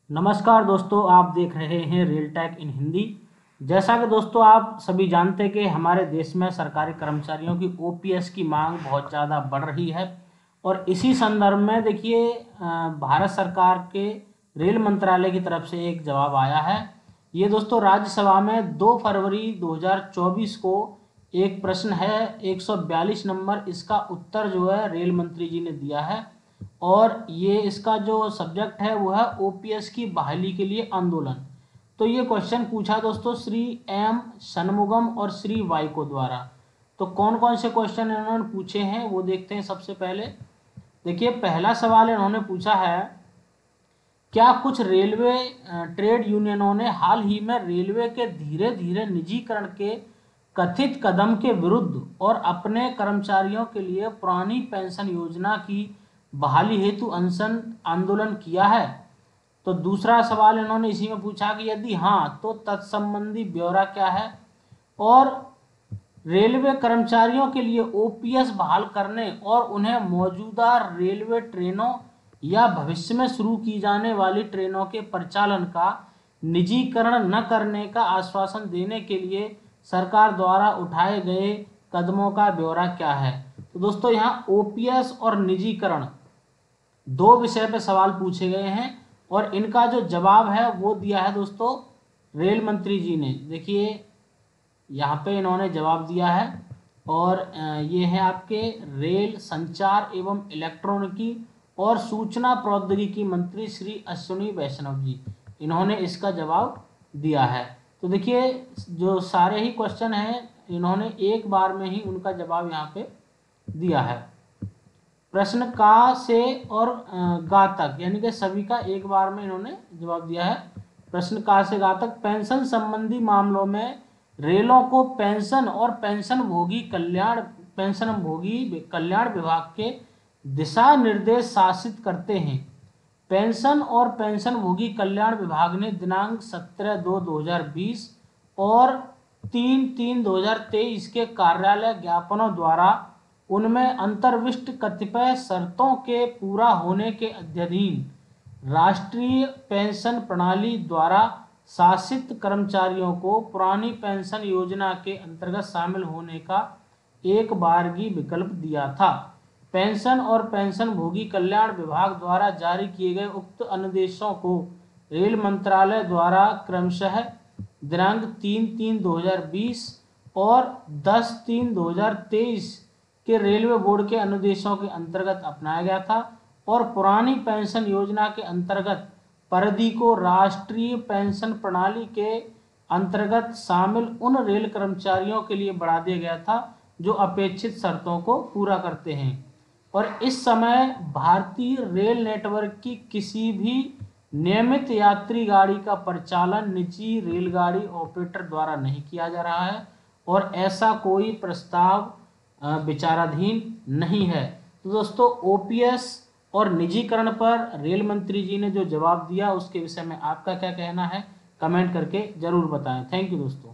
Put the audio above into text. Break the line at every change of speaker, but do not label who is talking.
नमस्कार दोस्तों, आप देख रहे हैं रियल टैक इन हिंदी। जैसा कि दोस्तों आप सभी जानते हैं कि हमारे देश में सरकारी कर्मचारियों की ओपीएस की मांग बहुत ज़्यादा बढ़ रही है और इसी संदर्भ में देखिए भारत सरकार के रेल मंत्रालय की तरफ से एक जवाब आया है। ये दोस्तों राज्यसभा में 2 फरवरी 2024 को एक प्रश्न है 142 नंबर, इसका उत्तर जो है रेल मंत्री जी ने दिया है और ये इसका जो सब्जेक्ट है वो है ओपीएस की बहाली के लिए आंदोलन। तो ये क्वेश्चन पूछा दोस्तों श्री एम शनमुगम और श्री वाइको द्वारा। तो कौन कौन से क्वेश्चन इन्होंने पूछे हैं वो देखते हैं। सबसे पहले देखिए, पहला सवाल इन्होंने पूछा है, क्या कुछ रेलवे ट्रेड यूनियनों ने हाल ही में रेलवे के धीरे धीरे निजीकरण के कथित कदम के विरुद्ध और अपने कर्मचारियों के लिए पुरानी पेंशन योजना की बहाली हेतु अनशन आंदोलन किया है? तो दूसरा सवाल इन्होंने इसी में पूछा कि यदि हाँ तो तत्संबंधी ब्यौरा क्या है और रेलवे कर्मचारियों के लिए ओपीएस बहाल करने और उन्हें मौजूदा रेलवे ट्रेनों या भविष्य में शुरू की जाने वाली ट्रेनों के परिचालन का निजीकरण न करने का आश्वासन देने के लिए सरकार द्वारा उठाए गए कदमों का ब्यौरा क्या है? तो दोस्तों यहाँ ओपीएस और निजीकरण दो विषय पे सवाल पूछे गए हैं और इनका जो जवाब है वो दिया है दोस्तों रेल मंत्री जी ने। देखिए यहाँ पे इन्होंने जवाब दिया है और ये है आपके रेल संचार एवं इलेक्ट्रॉनिकी और सूचना प्रौद्योगिकी मंत्री श्री अश्विनी वैष्णव जी, इन्होंने इसका जवाब दिया है। तो देखिए जो सारे ही क्वेश्चन हैं इन्होंने एक बार में ही उनका जवाब यहाँ पे दिया है। प्रश्न का से और गा तक, यानी कि सभी का एक बार में इन्होंने जवाब दिया है। प्रश्न का से गा तक, पेंशन संबंधी मामलों में रेलों को पेंशन भोगी कल्याण विभाग के दिशा निर्देश शासित करते हैं। पेंशन और पेंशन भोगी कल्याण विभाग ने दिनांक 17/2/2020 और 3/3/2023 के कार्यालय ज्ञापनों द्वारा उनमें अंतर्विष्ट कतिपय शर्तों के पूरा होने के अध्ययन राष्ट्रीय पेंशन प्रणाली द्वारा शासित कर्मचारियों को पुरानी पेंशन योजना के अंतर्गत शामिल होने का एक बारगी विकल्प दिया था। पेंशन और पेंशन भोगी कल्याण विभाग द्वारा जारी किए गए उक्त अनुदेशों को रेल मंत्रालय द्वारा क्रमशः दिनांक 3/3/2020 और 10/3/2023 के रेलवे बोर्ड के अनुदेशों के अंतर्गत अपनाया गया था और पुरानी पेंशन योजना के अंतर्गत परिधि को राष्ट्रीय पेंशन प्रणाली के अंतर्गत शामिल उन रेल कर्मचारियों के लिए बढ़ा दिया गया था जो अपेक्षित शर्तों को पूरा करते हैं। और इस समय भारतीय रेल नेटवर्क की किसी भी नियमित यात्री गाड़ी का परिचालन निजी रेलगाड़ी ऑपरेटर द्वारा नहीं किया जा रहा है और ऐसा कोई प्रस्ताव विचाराधीन नहीं है। तो दोस्तों ओपीएस और निजीकरण पर रेल मंत्री जी ने जो जवाब दिया उसके विषय में आपका क्या कहना है, कमेंट करके जरूर बताएं। थैंक यू दोस्तों।